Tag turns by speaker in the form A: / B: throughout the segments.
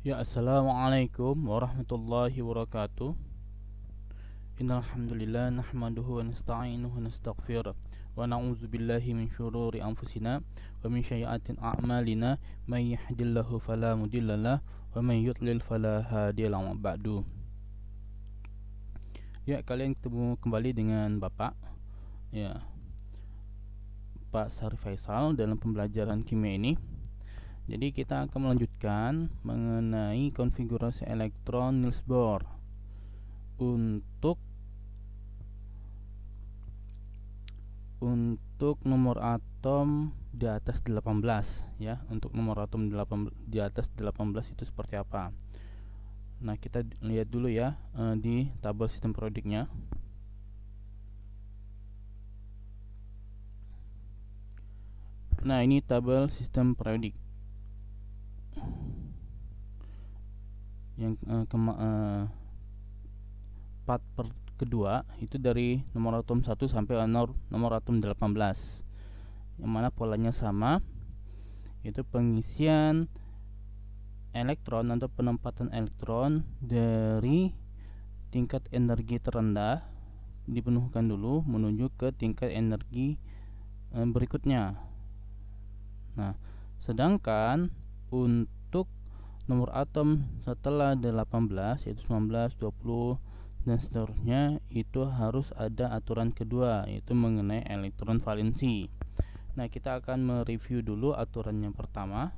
A: Ya, assalamualaikum warahmatullahi wabarakatuh. Innal hamdalillah nahmaduhu wa nasta'inuhu wa nastaghfiruh wa na'udzu billahi min syururi anfusina wa min sayyiati a'malina may yahdihillahu fala mudhillalah wa may yudlil fala hadiyalah wa ba'du. Ya, kalian ketemu kembali dengan Bapak ya, Pak Sari Faisal dalam pembelajaran kimia ini. Jadi kita akan melanjutkan mengenai konfigurasi elektron Niels Bohr untuk nomor atom di atas 18 ya. Untuk nomor atom di atas 18 itu seperti apa? Nah, kita lihat dulu ya di tabel sistem periodiknya. Nah, ini tabel sistem periodik yang part kedua itu dari nomor atom 1 sampai nomor atom 18, yang mana polanya sama, yaitu pengisian elektron atau penempatan elektron dari tingkat energi terendah dipenuhkan dulu menuju ke tingkat energi berikutnya. Nah, sedangkan untuk nomor atom setelah 18 yaitu 19, 20 dan seterusnya itu harus ada aturan kedua, yaitu mengenai elektron valensi. Nah, kita akan mereview dulu aturan yang pertama.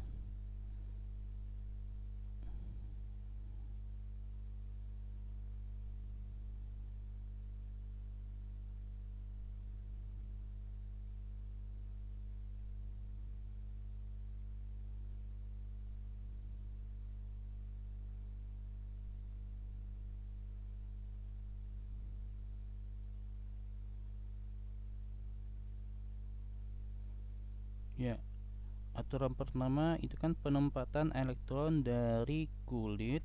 A: Ya, aturan pertama itu kan penempatan elektron dari kulit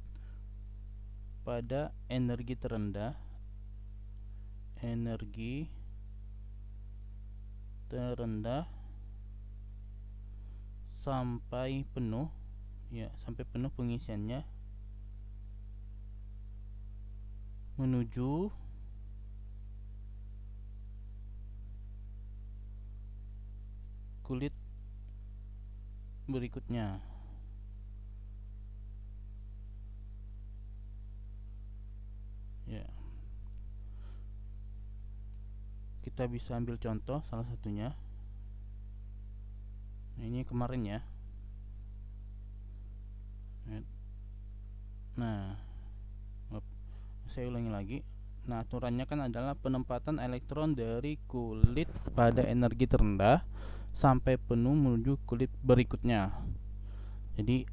A: pada energi terendah sampai penuh ya, sampai penuh pengisiannya menuju kulit berikutnya. Ya, kita bisa ambil contoh salah satunya. Nah, ini kemarin ya. Nah, saya ulangi lagi. Nah, aturannya kan adalah penempatan elektron dari kulit pada energi terendah sampai penuh menuju kulit berikutnya. Jadi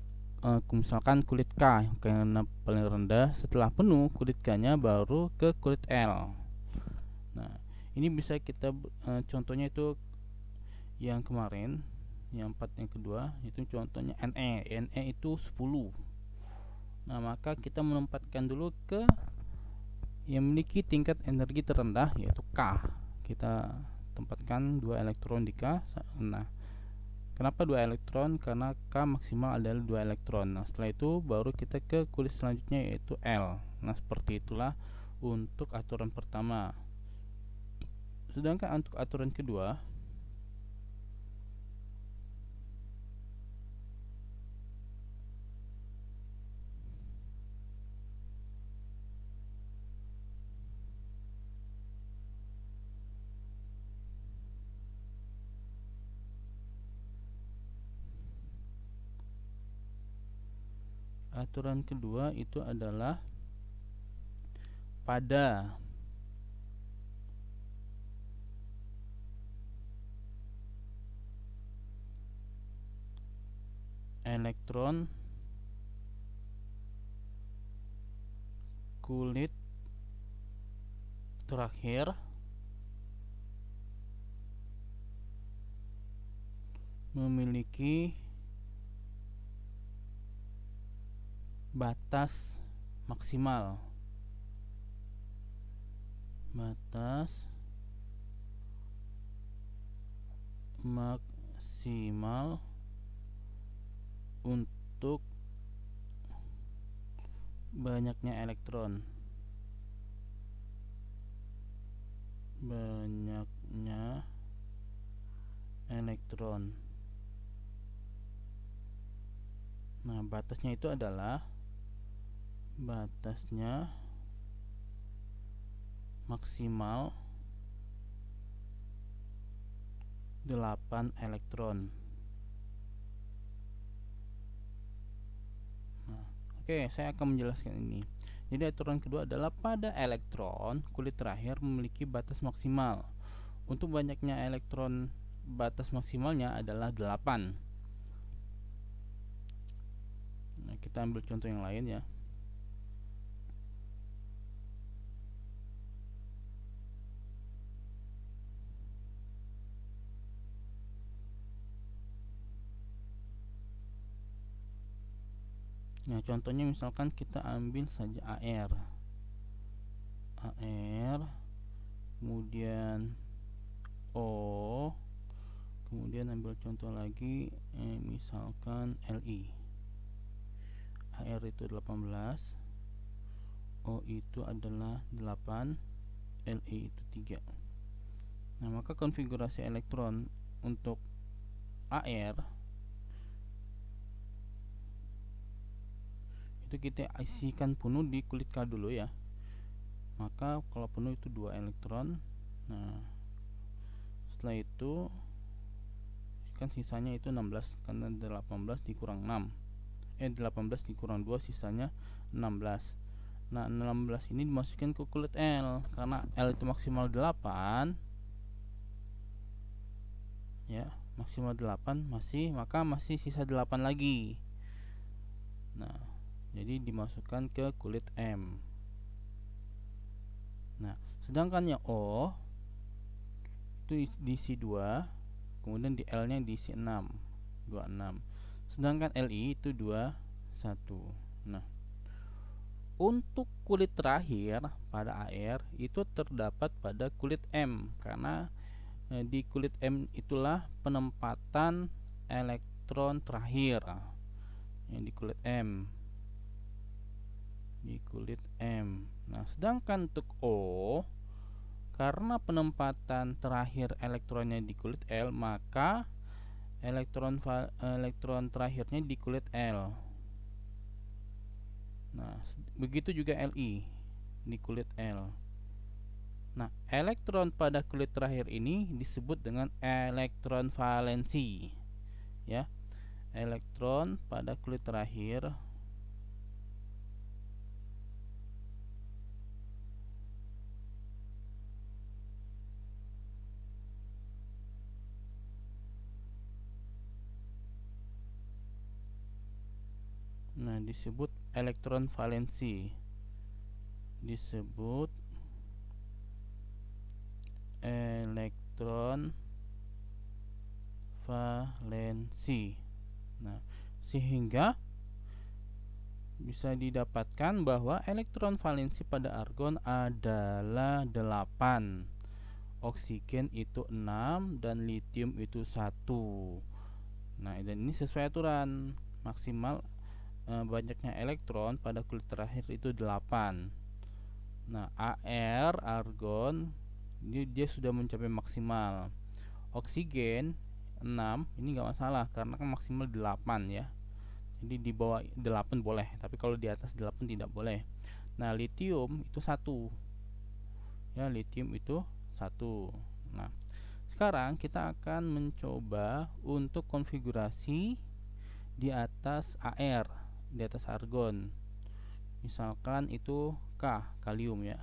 A: misalkan kulit K karena paling rendah, setelah penuh kulit K-nya baru ke kulit L. Nah, ini bisa kita contohnya itu yang kemarin, yang part yang kedua itu contohnya Ne itu 10. Nah, maka kita menempatkan dulu ke yang memiliki tingkat energi terendah yaitu K. Kita tempatkan 2 elektron di K. Nah, kenapa 2 elektron? Karena K maksimal adalah 2 elektron. Nah, setelah itu baru kita ke kulit selanjutnya yaitu L. Nah, seperti itulah untuk aturan pertama. Sedangkan untuk aturan kedua, itu adalah pada elektron kulit terakhir memiliki batas maksimal untuk banyaknya elektron. Nah, batasnya itu adalah maksimal 8 elektron. Nah, oke, saya akan menjelaskan ini. Jadi aturan kedua adalah pada elektron kulit terakhir memiliki batas maksimal. Untuk banyaknya elektron, batas maksimalnya adalah 8. Nah, kita ambil contoh yang lain ya. Nah, contohnya misalkan kita ambil saja AR, kemudian O, kemudian ambil contoh lagi, misalkan Li. AR itu 18, O itu adalah 8, Li itu 3. Nah, maka konfigurasi elektron untuk AR itu kita isikan penuh di kulit K dulu ya. Maka kalau penuh itu 2 elektron. Nah, setelah itu kan sisanya itu 16 karena 18 dikurang 6. 18 dikurang 2 sisanya 16. Nah, 16 ini dimasukkan ke kulit L karena L itu maksimal 8. Ya, maksimal 8 maka masih sisa 8 lagi. Nah, jadi dimasukkan ke kulit M. Nah, sedangkan yang O itu diisi 2, kemudian di L nya diisi 6, 26. Sedangkan Li itu 21. Nah, untuk kulit terakhir pada AR itu terdapat pada kulit M, karena di kulit M itulah penempatan elektron terakhir. Yang di kulit M. Nah, sedangkan untuk O, karena penempatan terakhir elektronnya di kulit L, maka elektron terakhirnya di kulit L. Nah, begitu juga Li di kulit L. Nah, elektron pada kulit terakhir ini disebut dengan elektron valensi. Ya, elektron pada kulit terakhir disebut elektron valensi. Nah, sehingga bisa didapatkan bahwa elektron valensi pada argon adalah 8, oksigen itu 6, dan litium itu 1. Nah, dan ini sesuai aturan maksimal banyaknya elektron pada kulit terakhir itu 8. Nah, argon dia sudah mencapai maksimal. Oksigen 6 ini nggak masalah karena kan maksimal 8 ya. Jadi di bawah 8 boleh, tapi kalau di atas 8 tidak boleh. Nah, litium itu 1. Ya, litium itu 1. Nah, sekarang kita akan mencoba untuk konfigurasi di atas AR, di atas argon. Misalkan itu kalium ya.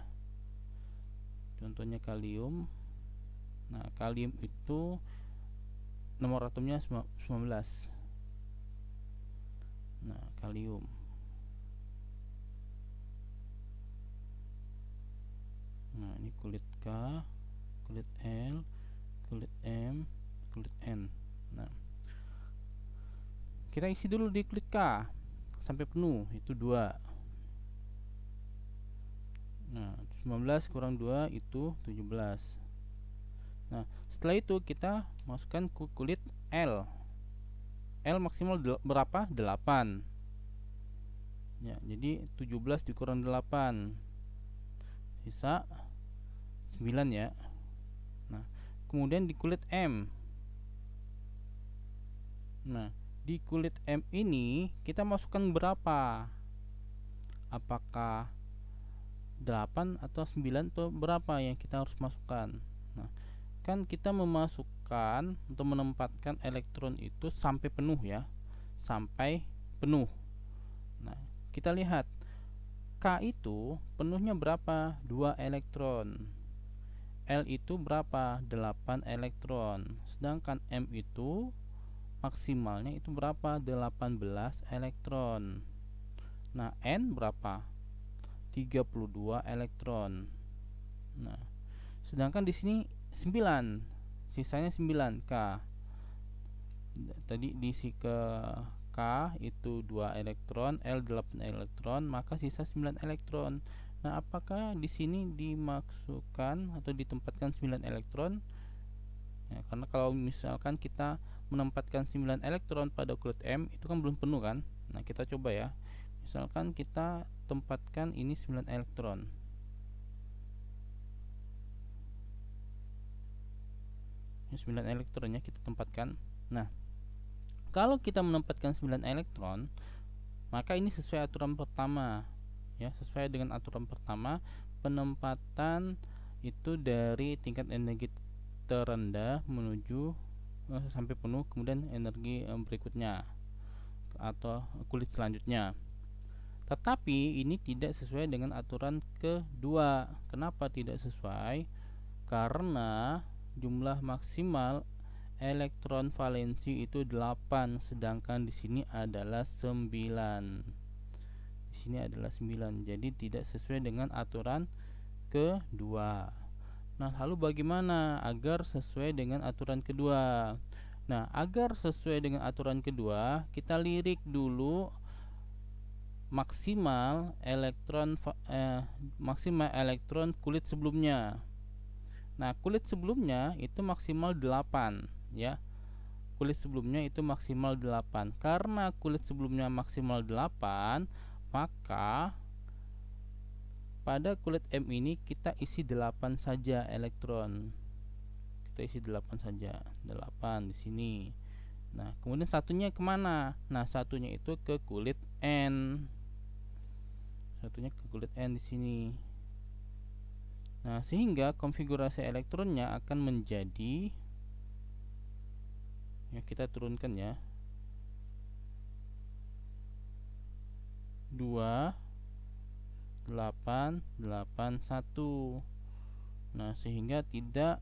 A: Contohnya kalium. Nah, kalium itu nomor atomnya 19. Nah, kalium. Nah, ini kulit K, kulit L, kulit M, kulit N. Nah, kita isi dulu di kulit K sampai penuh, itu 2. Nah, 19 kurang 2 itu 17. Nah, setelah itu kita masukkan ke kulit L. L maksimal berapa? 8. Ya, jadi 17 dikurang 8 sisa 9 ya. Nah, kemudian di kulit M. Nah, di kulit M ini kita masukkan berapa? Apakah 8 atau 9 atau berapa yang kita harus masukkan? Nah, kan kita memasukkan atau menempatkan elektron itu sampai penuh ya. Sampai penuh. Nah, kita lihat K itu penuhnya berapa? 2 elektron. L itu berapa? 8 elektron. Sedangkan M itu maksimalnya itu berapa? 18 elektron. Nah, N berapa? 32 elektron. Nah, sedangkan di sini 9. Sisanya 9 K. Tadi diisi ke K itu 2 elektron, L 8 elektron, maka sisa 9 elektron. Nah, apakah di sini dimasukkan atau ditempatkan 9 elektron? Ya, karena kalau misalkan kita menempatkan 9 elektron pada kulit M itu kan belum penuh kan. Nah, kita coba ya. Misalkan kita tempatkan ini 9 elektron. Ini 9 elektronnya kita tempatkan. Nah, kalau kita menempatkan 9 elektron, maka ini sesuai aturan pertama. Ya, sesuai dengan aturan pertama, penempatan itu dari tingkat energi terendah menuju sampai penuh, kemudian energi berikutnya atau kulit selanjutnya. Tetapi ini tidak sesuai dengan aturan kedua. Kenapa tidak sesuai? Karena jumlah maksimal elektron valensi itu 8, sedangkan di sini adalah 9. Di sini adalah 9. Jadi tidak sesuai dengan aturan kedua. Nah, lalu bagaimana agar sesuai dengan aturan kedua? Nah, agar sesuai dengan aturan kedua, kita lirik dulu maksimal elektron kulit sebelumnya. Nah, kulit sebelumnya itu maksimal 8 ya. Kulit sebelumnya itu maksimal 8. Karena kulit sebelumnya maksimal 8, maka pada kulit M ini kita isi 8 saja elektron. Kita isi 8 saja. 8 di sini. Nah, kemudian satunya kemana? Nah, satunya itu ke kulit N. Satunya ke kulit N di sini. Nah, sehingga konfigurasi elektronnya akan menjadi, ya kita turunkan ya, 2 8 8 1. Nah, sehingga tidak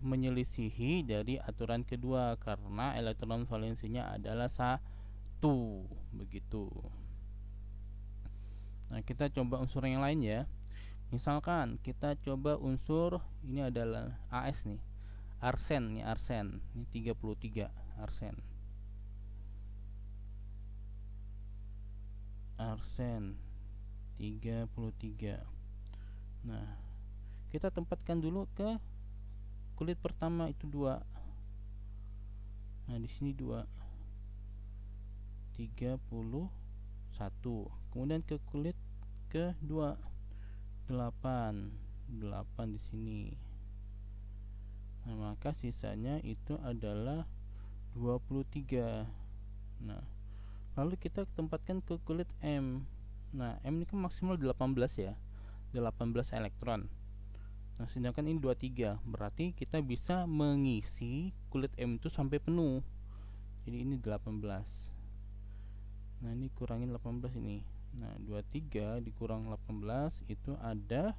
A: menyelisihi dari aturan kedua karena elektron valensinya adalah 1 begitu. Nah, kita coba unsur yang lain ya. Misalkan kita coba unsur ini adalah AS nih. Arsen nih, arsen. Ini 33 arsen. Arsen 33. Nah, kita tempatkan dulu ke kulit pertama itu 2. Nah, di sini 2. 31. Kemudian ke kulit kedua 8 di sini. Nah, maka sisanya itu adalah 23. Nah, lalu kita tempatkan ke kulit M. Nah, M ini kan maksimal 18 ya. 18 elektron. Nah, sedangkan ini 23, berarti kita bisa mengisi kulit M itu sampai penuh. Jadi ini 18. Nah, ini kurangin 18 ini. Nah, 23 dikurang 18 itu ada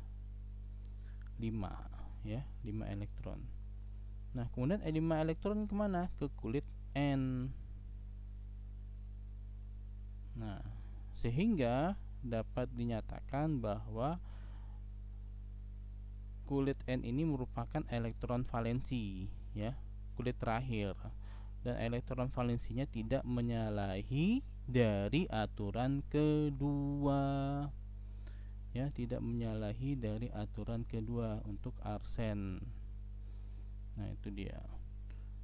A: 5 ya, 5 elektron. Nah, kemudian 5 elektron kemana? Ke kulit N. Nah, sehingga dapat dinyatakan bahwa kulit N ini merupakan elektron valensi ya, kulit terakhir, dan elektron valensinya tidak menyalahi dari aturan kedua ya, tidak menyalahi dari aturan kedua untuk arsen. Nah, itu dia.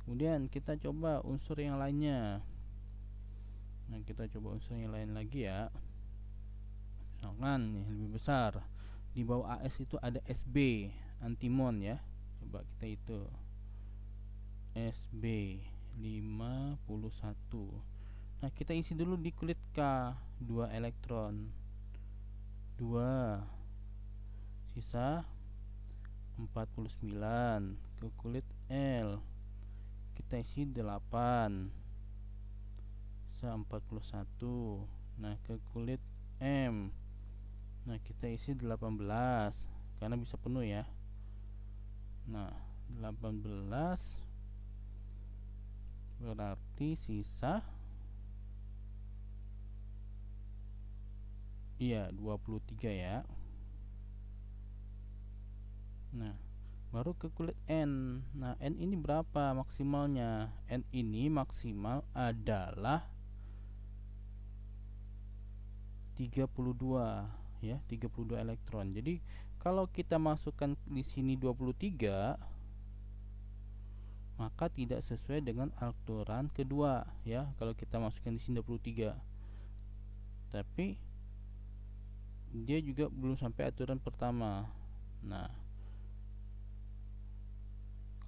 A: Kemudian kita coba unsur yang lainnya. Nah, kita coba unsur yang lain lagi ya. misalkan nih lebih besar. Di bawah AS itu ada SB, antimon ya. Coba kita itu SB 51. Nah, kita isi dulu di kulit K 2 elektron. 2 sisa 49. Ke kulit L kita isi 8 sisa 41. Nah, ke kulit M, nah kita isi 18 karena bisa penuh ya. Nah, 18 berarti sisa 23 ya. Nah, baru ke kulit N. Nah, N ini berapa maksimalnya? N ini maksimal adalah 32 ya, 32 elektron. Jadi kalau kita masukkan di sini 23, maka tidak sesuai dengan aturan kedua ya. Kalau kita masukkan di sini 23, tapi dia juga belum sampai aturan pertama. Nah,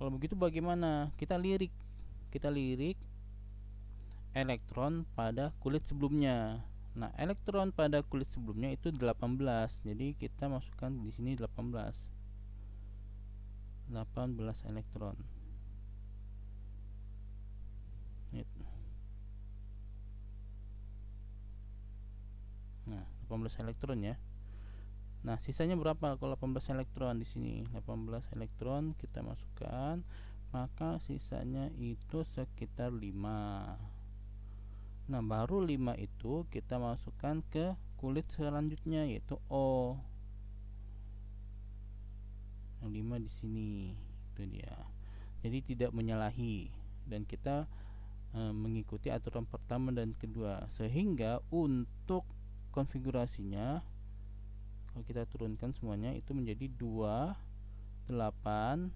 A: kalau begitu bagaimana? Kita lirik elektron pada kulit sebelumnya. Nah, elektron pada kulit sebelumnya itu 18. Jadi kita masukkan di sini 18 elektron. Nah, 18 elektron ya. Nah, sisanya berapa kalau 18 elektron di sini? 18 elektron kita masukkan, maka sisanya itu sekitar 5. Nah, baru 5 itu kita masukkan ke kulit selanjutnya yaitu O. Yang 5 di sini. Itu dia. Jadi tidak menyalahi dan kita mengikuti aturan pertama dan kedua, sehingga untuk konfigurasinya kalau kita turunkan semuanya itu menjadi 2 8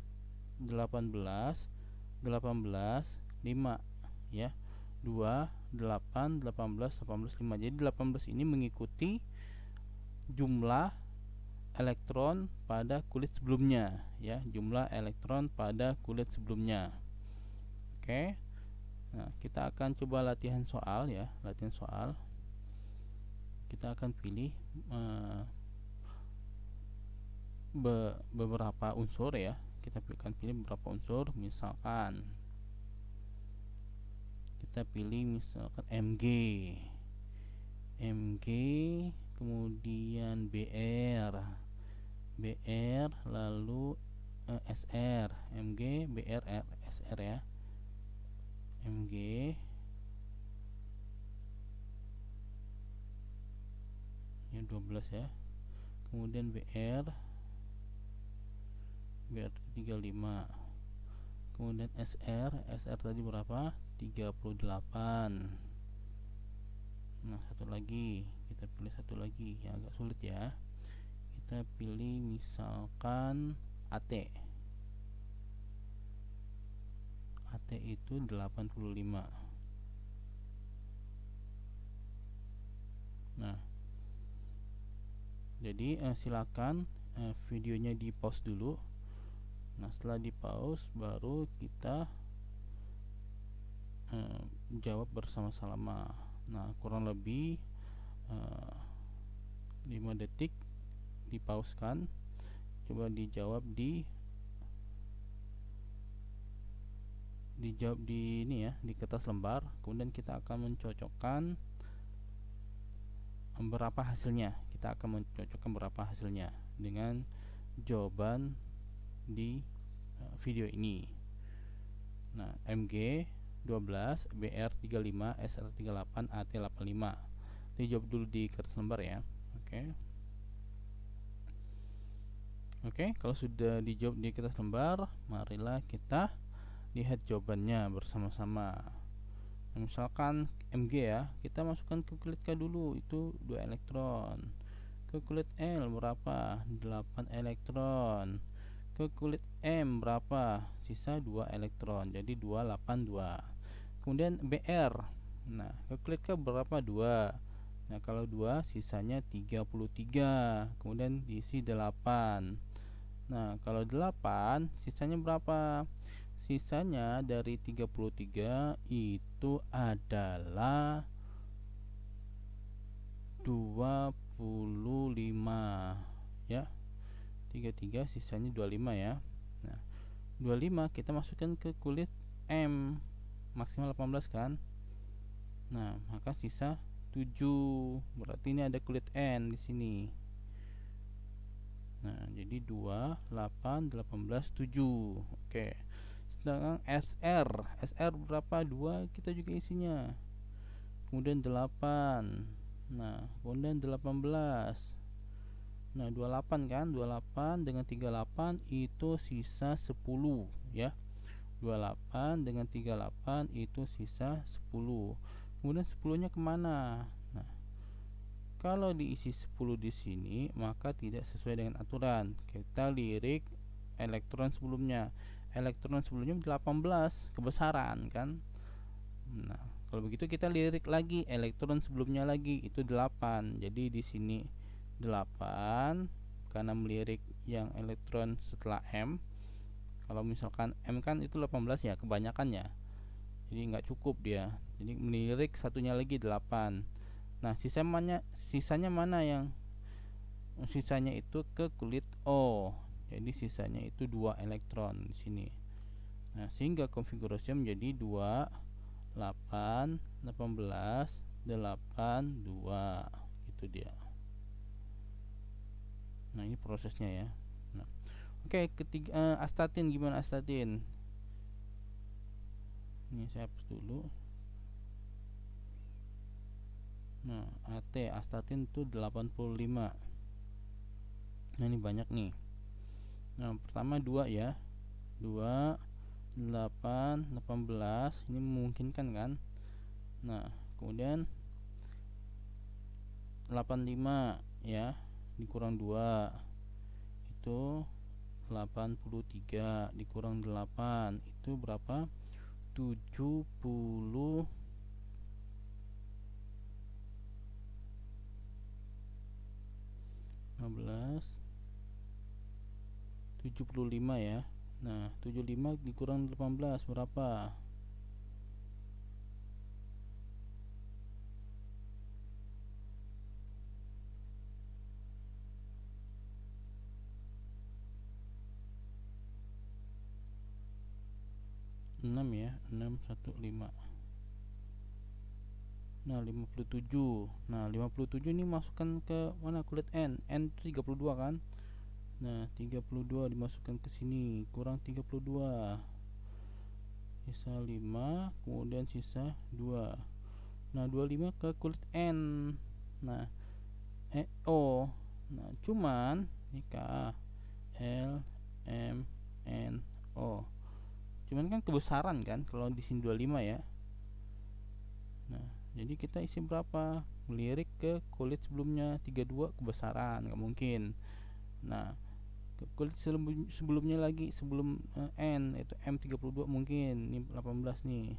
A: 18 18 5 ya. 2 8 18 18 5. Jadi 18 ini mengikuti jumlah elektron pada kulit sebelumnya ya, jumlah elektron pada kulit sebelumnya. Oke. Nah, kita akan coba latihan soal ya, latihan soal. Kita akan pilih beberapa unsur ya. Kita akan pilih beberapa unsur, misalkan kita pilih misalkan Mg, kemudian Br, lalu Sr, Mg, Br, Sr ya. Mg, ya 12 ya. Kemudian Br 35. Kemudian Sr tadi berapa? 38. Nah, satu lagi, kita pilih satu lagi yang agak sulit ya. Kita pilih misalkan AT itu 85. Nah, jadi silakan videonya di pause dulu. Nah, setelah di pause baru kita jawab bersama-sama. Nah, kurang lebih 5 detik dipauskan. Coba dijawab di ini ya, di kertas lembar. Kemudian kita akan mencocokkan berapa hasilnya. Kita akan mencocokkan berapa hasilnya dengan jawaban di video ini. Nah, Mg 12, Br 35, Sr 38, AT 85. Dijawab dulu di kertas lembar ya. Oke, kalau sudah dijawab di kertas lembar, marilah kita lihat jawabannya bersama-sama. Nah, misalkan Mg ya, kita masukkan ke kulit K dulu, itu 2 elektron. Ke kulit L berapa? 8 elektron. Ke kulit M berapa? Sisa 2 elektron. Jadi 282. Kemudian Br. Nah, ke kulit K berapa? 2. Nah, kalau 2 sisanya 33. Kemudian diisi 8. Nah, kalau 8 sisanya berapa? Sisanya dari 33 itu adalah 25 ya. 33 sisanya 25 ya. Nah, 25 kita masukkan ke kulit M, maksimal 18 kan. Nah, maka sisa 7. Berarti ini ada kulit N di sini. Nah, jadi 2, 8, 18, 7. Oke. Sedangkan SR berapa? 2 kita juga isinya. Kemudian 8. Nah, kemudian 18. Nah, 28 kan? 28 dengan 38 itu sisa 10 ya. 28 dengan 38 itu sisa 10. Kemudian 10-nya kemana? Nah, kalau diisi 10 di sini maka tidak sesuai dengan aturan. Kita lirik elektron sebelumnya. Elektron sebelumnya 18 kebesaran kan. Nah, kalau begitu kita lirik lagi elektron sebelumnya lagi, itu 8. Jadi di sini 8 karena melirik yang elektron setelah M. Kalau misalkan M kan itu 18 ya kebanyakan ya, jadi nggak cukup dia, jadi melirik satunya lagi 8. Nah, sisanya mana? Yang sisanya itu ke kulit O, jadi sisanya itu 2 elektron di sini. Nah, sehingga konfigurasinya menjadi 2, 8, 18, 8, 2 gitu dia. Nah, ini prosesnya ya. Nah, oke, ketiga astatin gimana astatin? Ini saya hapus dulu. Nah, astatin itu 85. Nah, ini banyak nih. Nah, pertama 2 ya. 2, 8, 18 ini memungkinkan kan. Nah, kemudian 85 ya, dikurang 2 itu 83, dikurang 8 itu berapa? 70. 15, 75 ya. Nah, 75 dikurang 18 berapa? 6 ya, 615. Nah, 57. Nah, 57 ini masukkan ke mana kulit N? N 32 kan? Nah, 32 dimasukkan ke sini, kurang 32. Sisa 5, kemudian sisa 2. Nah, 25 ke kulit N. Nah, O. Nah, cuman ini K, L, M, N, O. Cuman kan kebesaran kan kalau di sini 25 ya. Nah, jadi kita isi berapa? Melirik ke kulit sebelumnya 32 kebesaran, nggak mungkin. Nah, ke kulit sebelumnya lagi, sebelum N itu M32 mungkin. Ini 18 nih.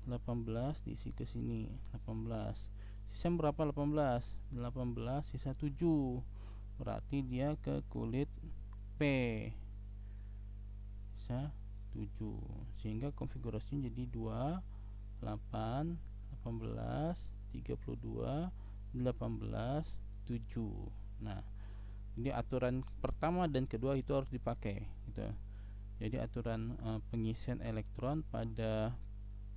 A: 18 diisi ke sini, 18. Sisa berapa 18? 18 sisa 7. Berarti dia ke kulit P. Sisa 7. Sehingga konfigurasinya jadi 2, 8, 18, 32, 18, 7. Nah, ini aturan pertama dan kedua itu harus dipakai gitu. Jadi aturan pengisian elektron pada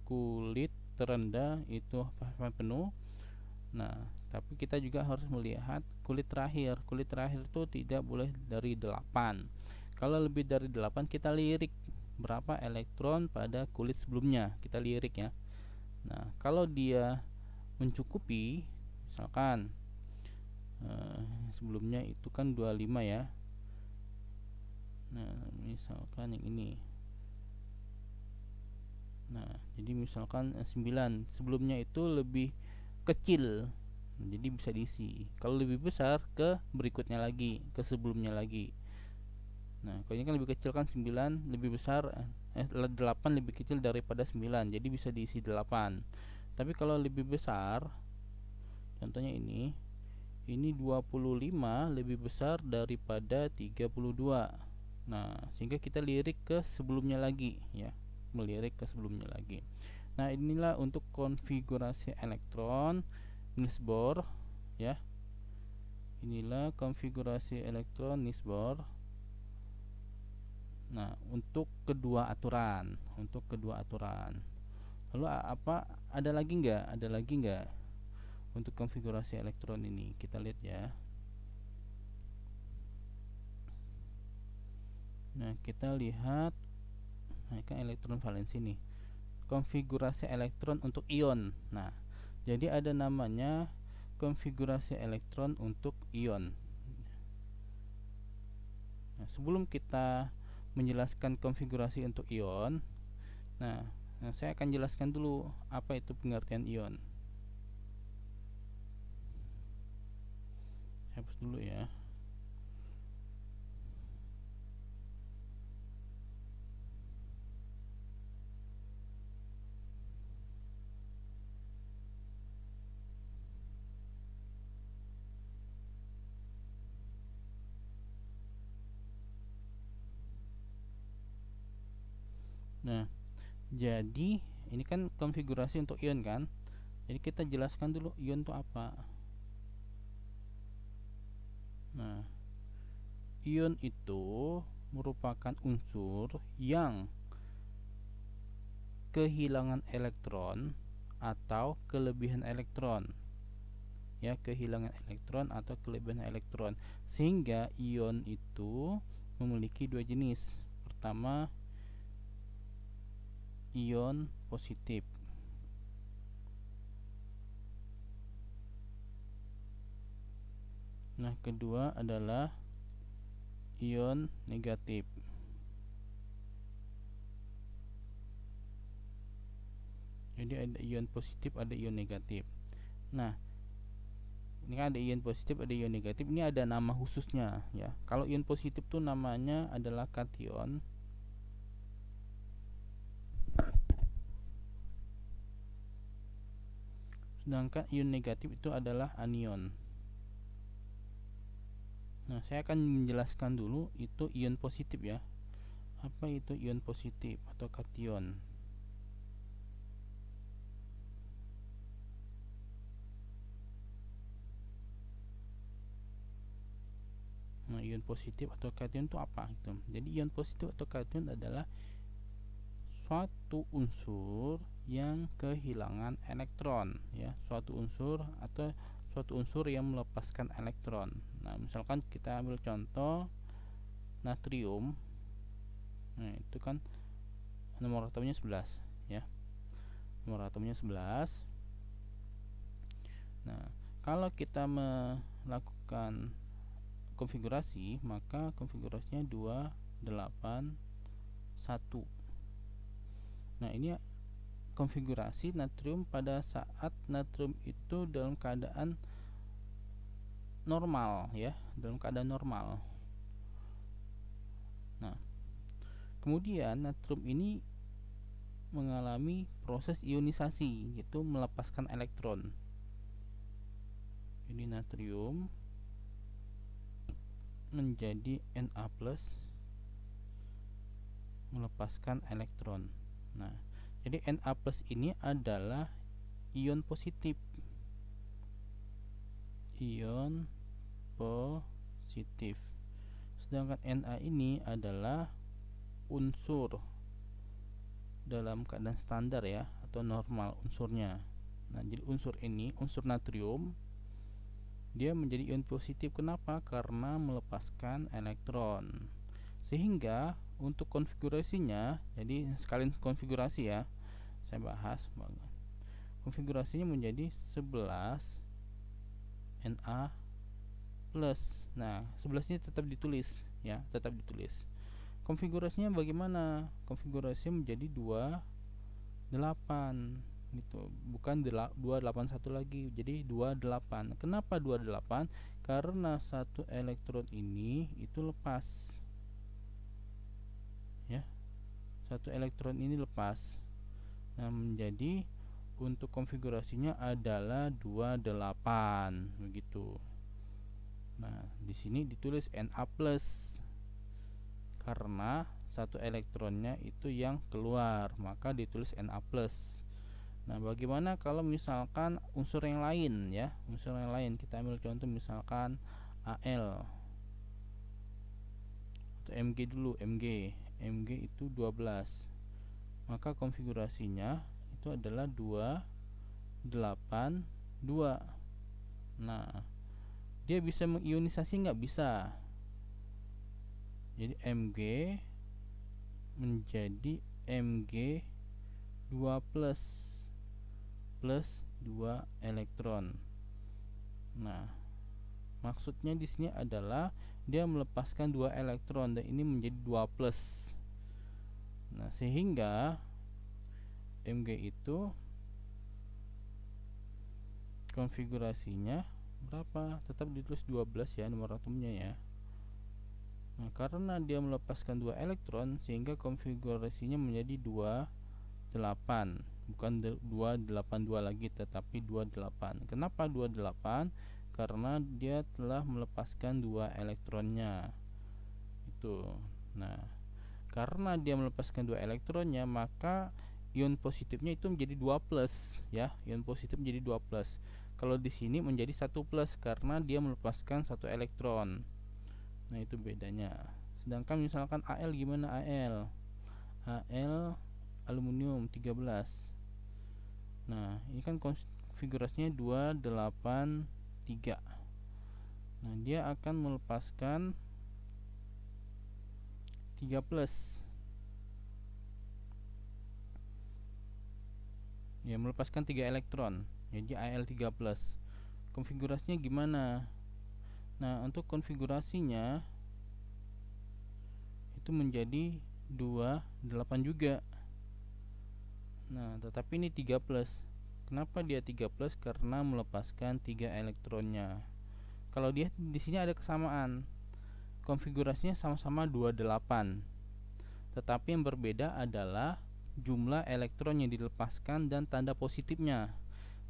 A: kulit terendah itu penuh. Nah, tapi kita juga harus melihat kulit terakhir. Kulit terakhir itu tidak boleh dari 8. Kalau lebih dari 8 kita lirik berapa elektron pada kulit sebelumnya, kita lirik ya. Nah, kalau dia mencukupi, misalkan sebelumnya itu kan 25 ya. Nah, misalkan yang ini. Nah, jadi misalkan 9, sebelumnya itu lebih kecil, jadi bisa diisi. Kalau lebih besar ke berikutnya lagi, ke sebelumnya lagi. Nah, kalau ini kan lebih kecil kan 9, lebih besar 8 lebih kecil daripada 9, jadi bisa diisi 8. Tapi kalau lebih besar contohnya ini 25 lebih besar daripada 32. Nah, sehingga kita lirik ke sebelumnya lagi ya, melirik ke sebelumnya lagi. Nah, inilah untuk konfigurasi elektron Niels Bohr ya. Inilah konfigurasi elektron Niels Bohr. Nah, untuk kedua aturan, Lalu apa? Ada lagi nggak? Untuk konfigurasi elektron ini? Kita lihat ya. Nah, kita lihat, nah kan elektron valensi nih. Konfigurasi elektron untuk ion. Nah, jadi ada namanya konfigurasi elektron untuk ion. Nah, sebelum kita menjelaskan konfigurasi untuk ion, nah saya akan jelaskan dulu apa itu pengertian ion. Hapus dulu ya. Nah, jadi ini kan konfigurasi untuk ion kan. Jadi kita jelaskan dulu ion itu apa. Nah, ion itu merupakan unsur yang kehilangan elektron atau kelebihan elektron. Ya, kehilangan elektron atau kelebihan elektron. Sehingga ion itu memiliki dua jenis. Pertama, ion positif. Nah, kedua adalah ion negatif. Jadi ada ion positif, ada ion negatif. Nah, ini kan ada ion positif, ada ion negatif. Ini ada nama khususnya ya. Kalau ion positif tuh namanya adalah kation. Sedangkan ion negatif itu adalah anion. Nah, saya akan menjelaskan dulu itu ion positif ya. Apa itu ion positif atau kation? Nah, ion positif atau kation itu apa gitu. Jadi ion positif atau kation adalah suatu unsur yang kehilangan elektron ya, suatu unsur yang melepaskan elektron. Nah, misalkan kita ambil contoh natrium. Nah, itu kan nomor atomnya 11 ya. Nomor atomnya 11. Nah, kalau kita melakukan konfigurasi, maka konfigurasinya 281. Nah, ini konfigurasi natrium pada saat natrium itu dalam keadaan normal ya, dalam keadaan normal. Nah, kemudian natrium ini mengalami proses ionisasi, yaitu melepaskan elektron. Jadi natrium menjadi Na+, melepaskan elektron. Nah, jadi Na+ ini adalah ion positif. Ion positif. Sedangkan Na ini adalah unsur dalam keadaan standar ya, atau normal unsurnya. Nah, jadi unsur ini, unsur natrium, dia menjadi ion positif. Kenapa? Karena melepaskan elektron. Sehingga untuk konfigurasinya, jadi sekalian konfigurasi ya, saya bahas konfigurasinya menjadi 11 Na+. Nah, 11 ini tetap ditulis ya, tetap ditulis. Konfigurasinya bagaimana? Konfigurasinya menjadi 28 gitu, bukan 281 lagi, jadi 28. Kenapa 28? Karena satu elektron ini itu lepas ya, satu elektron ini lepas. Nah, menjadi untuk konfigurasinya adalah 28 begitu. Nah, di sini ditulis Na+ karena satu elektronnya itu yang keluar, maka ditulis Na+. Nah, bagaimana kalau misalkan unsur yang lain ya? Unsur yang lain kita ambil contoh misalkan Al atau Mg dulu, Mg itu 12. Maka konfigurasinya itu adalah 282. Nah, dia bisa mengionisasi nggak? Bisa. Jadi Mg menjadi Mg 2+ plus 2 elektron. Nah, maksudnya di sini adalah dia melepaskan 2 elektron dan ini menjadi 2+. Nah, sehingga Mg itu konfigurasinya berapa? Tetap ditulis 12 ya nomor atomnya ya. Nah, karena dia melepaskan 2 elektron sehingga konfigurasinya menjadi 28, bukan 282 lagi tetapi 28. Kenapa 28? Karena dia telah melepaskan 2 elektronnya. Itu. Nah, karena dia melepaskan 2 elektronnya, maka ion positifnya itu menjadi 2+ ya. Ion positif menjadi 2+. Kalau di sini menjadi 1+ karena dia melepaskan 1 elektron. Nah, itu bedanya. Sedangkan misalkan Al gimana? Al aluminium 13. Nah, ini kan konfigurasinya 283. Nah, dia akan melepaskan 3+. Ya, melepaskan 3 elektron. Jadi Al3+. Konfigurasinya gimana? Nah, untuk konfigurasinya itu menjadi 28 juga. Nah, tetapi ini 3+. Kenapa dia 3+? Karena melepaskan 3 elektronnya. Kalau dia di sini ada kesamaan. Konfigurasinya sama-sama 28. Tetapi yang berbeda adalah jumlah elektron yang dilepaskan dan tanda positifnya.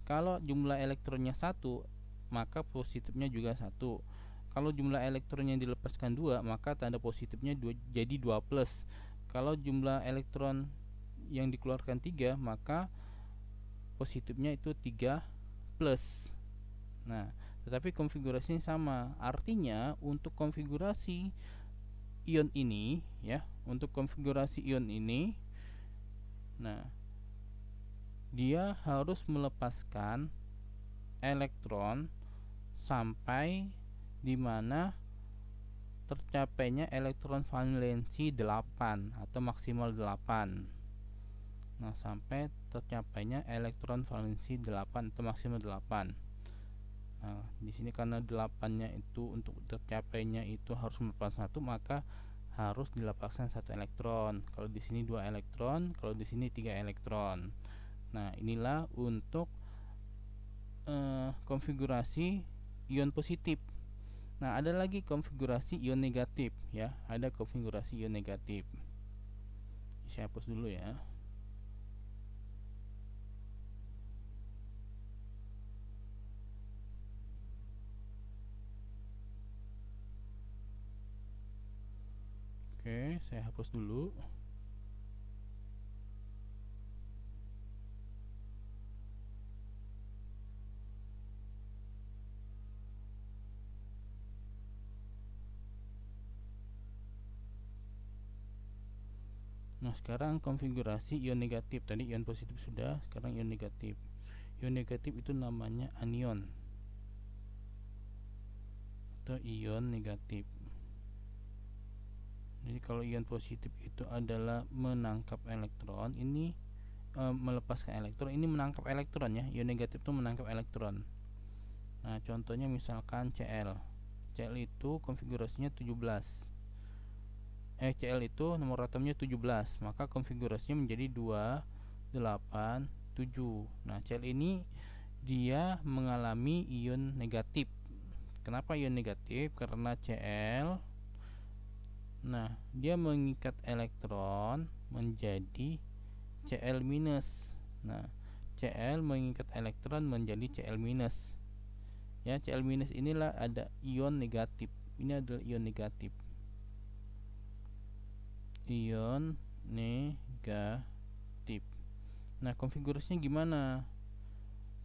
A: Kalau jumlah elektronnya 1, maka positifnya juga 1. Kalau jumlah elektron yang dilepaskan 2, maka tanda positifnya jadi 2+. Kalau jumlah elektron yang dikeluarkan 3, maka positifnya itu 3+. Nah, tetapi konfigurasinya sama. Artinya untuk konfigurasi ion ini ya, untuk konfigurasi ion ini, nah, dia harus melepaskan elektron sampai di mana tercapainya elektron valensi 8 atau maksimal 8. Nah, sampai tercapainya elektron valensi 8 atau maksimal 8. Nah, di sini karena 8-nya itu untuk tercapainya itu harus melepaskan 1, maka harus dilepaskan 1 elektron. Kalau di sini 2 elektron, kalau di sini 3 elektron. Nah, inilah untuk konfigurasi ion positif. Nah, ada lagi konfigurasi ion negatif ya. Ada konfigurasi ion negatif. Saya hapus dulu ya. Oke, saya hapus dulu. Nah, sekarang konfigurasi ion negatif. Tadi ion positif sudah, sekarang ion negatif. Ion negatif itu namanya anion atau ion negatif. Jadi kalau ion positif itu adalah menangkap elektron, ini melepaskan elektron, ini menangkap elektron ya. Ion negatif itu menangkap elektron. Nah, contohnya misalkan Cl. Cl itu konfigurasinya 17. Cl itu nomor atomnya 17, maka konfigurasinya menjadi 287. Nah, Cl ini dia mengalami ion negatif. Kenapa ion negatif? Karena Cl, nah, dia mengikat elektron menjadi Cl-. Nah, Cl mengikat elektron menjadi Cl minus. Ya, Cl minus inilah ada ion negatif. Ini adalah ion negatif. Ion negatif. Nah, konfigurasinya gimana?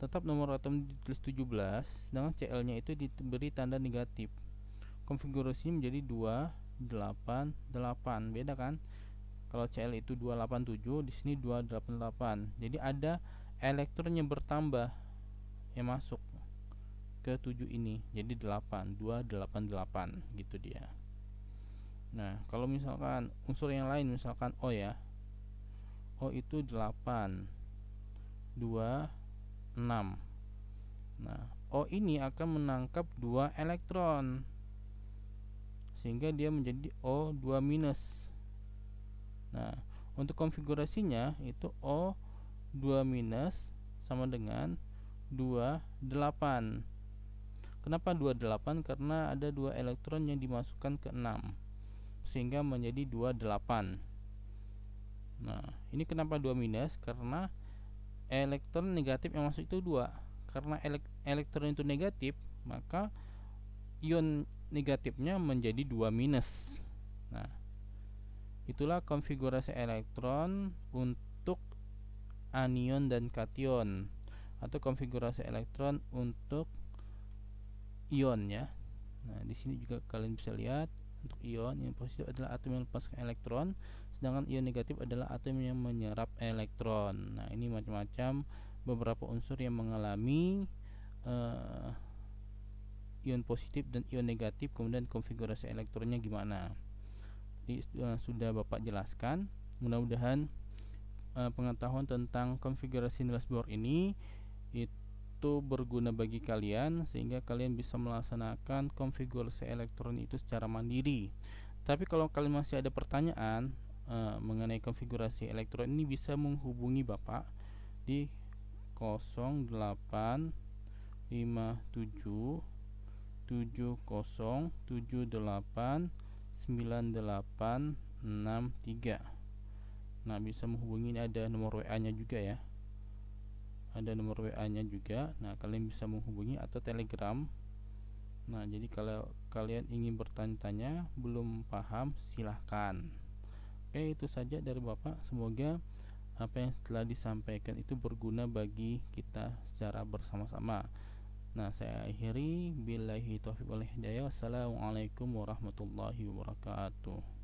A: Tetap nomor atom ditulis 17, sedangkan Cl-nya itu diberi tanda negatif. Konfigurasinya menjadi 288. Beda kan? Kalau Cl itu 287, di sini 288. Jadi ada elektron yang bertambah yang masuk ke 7 ini. Jadi 8, 288 gitu dia. Nah, kalau misalkan unsur yang lain misalkan O ya. O itu 8, 2, 6. Nah, O ini akan menangkap 2 elektron sehingga dia menjadi O2 minus. Nah, untuk konfigurasinya itu O2 minus sama dengan 28. Kenapa 28? Karena ada 2 elektron yang dimasukkan ke 6 sehingga menjadi 28. Nah, ini kenapa 2 minus? Karena elektron negatif yang masuk itu 2. Karena elektron itu negatif, maka ion negatifnya menjadi 2 minus. Nah, itulah konfigurasi elektron untuk anion dan kation, atau konfigurasi elektron untuk ion ya. Nah, di sini juga kalian bisa lihat untuk ion yang positif adalah atom yang melepaskan elektron, sedangkan ion negatif adalah atom yang menyerap elektron. Nah, ini macam-macam beberapa unsur yang mengalami ion positif dan ion negatif, kemudian konfigurasi elektronnya gimana. Jadi sudah Bapak jelaskan. Mudah-mudahan pengetahuan tentang konfigurasi Niels Bohr ini itu berguna bagi kalian, sehingga kalian bisa melaksanakan konfigurasi elektron itu secara mandiri. Tapi kalau kalian masih ada pertanyaan mengenai konfigurasi elektron ini, bisa menghubungi Bapak di 0857 7078 9863. Nah, bisa menghubungi, ini ada nomor WA nya juga ya. Ada nomor WA nya juga. Nah, kalian bisa menghubungi atau Telegram. Nah, jadi kalau kalian ingin bertanya-tanya belum paham, silahkan. Oke, itu saja dari Bapak. Semoga apa yang telah disampaikan itu berguna bagi kita secara bersama-sama. Nah, saya akhiri, billahi taufiq wal hidayah. Wassalamualaikum warahmatullahi wabarakatuh.